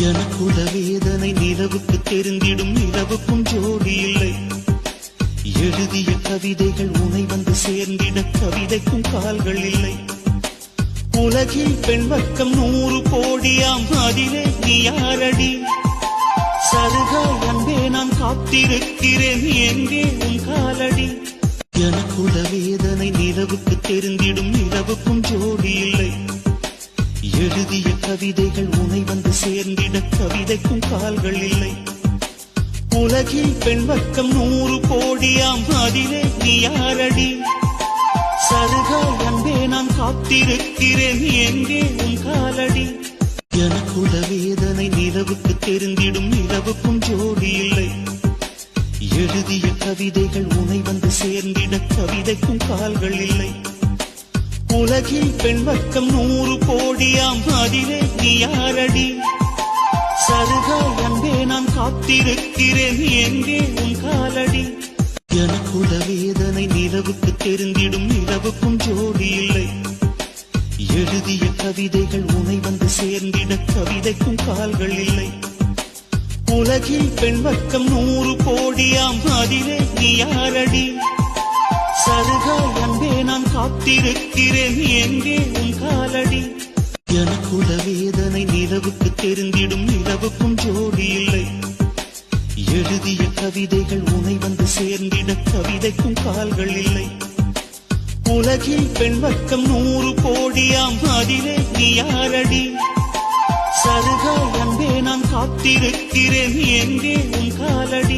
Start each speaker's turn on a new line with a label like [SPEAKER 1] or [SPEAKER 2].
[SPEAKER 1] எனக்குள்ள வேதனை நிலவுக்கு தெரிந்திடும், நிலவுக்கும் ஜோடி இல்லை. எழுதிய கவிதைகள் உனை வந்து சேர்ந்திட கவிதைக்கும் கால்கள் இல்லை. உலகில் பெண் வர்க்கம் 100 கோடியாம், அதிலே நீ யாரடி? சருகாய் அன்பே நான் காத்திருக்கிறேன், எங்கே உன் காலடி? எனக்குள்ள வேதனை நிலவுக்கு தெரிந்திடும், நிலவுக்கும் ஜோடி இல்லை. எழுதிய கவிதைகள் உனை வந்து சேர்ந்திட கவிதைக்கும் கால்கள் இல்லை. உலகில் பெண் வர்க்கம் 100 கோடியாம், அதிலே நீ யாரடி? சருகாய் அன்பே நான் காத்திருக்கிறேன், எங்கே உன் காலடி? எனக்குள்ள வேதனை நிலவுக்கு தெரிந்திடும், நிலவுக்கும் ஜோடி இல்லை. எழுதிய கவிதைகள் உனை வந்து சேர்ந்திட கவிதைக்கும் கால்கள் இல்லை. உலகில் பெண் வர்க்கம் 100 கோடியாம், அதிலே நீ யாரடி? சருகாய் அன்பே நான் காத்திருக்கிறேன், எங்கே உன் காலடி? எனக்குள்ள வேதனை நிலவுக்கு தெரிந்திடும், நிலவுக்கும் ஜோடி இல்லை. எழுதிய கவிதைகள் உனை வந்து சேர்ந்திட கவிதைக்கும் கால்கள் இல்லை. உலகில் பெண் வர்க்கம் 100 கோடியாம், அதிலே நீ யாரடி? சருகாய் அன்பே நான் காத்திருக்கிறேன், எங்கே உன் காலடி? எனக்குள்ள வேதனை நிலவுக்கு தெரிந்திடும், நிலவுக்கும் ஜோடி இல்லை. எழுதிய கவிதைகள் உனை வந்து சேர்ந்திட கவிதைக்கும் கால்கள் இல்லை. உலகில் பெண் வர்க்கம் 100 கோடியாம், அதிலே நீ யாரடி? சருகாய் அன்பே நான் காத்திருக்கிறேன், எங்கே உன் காலடி?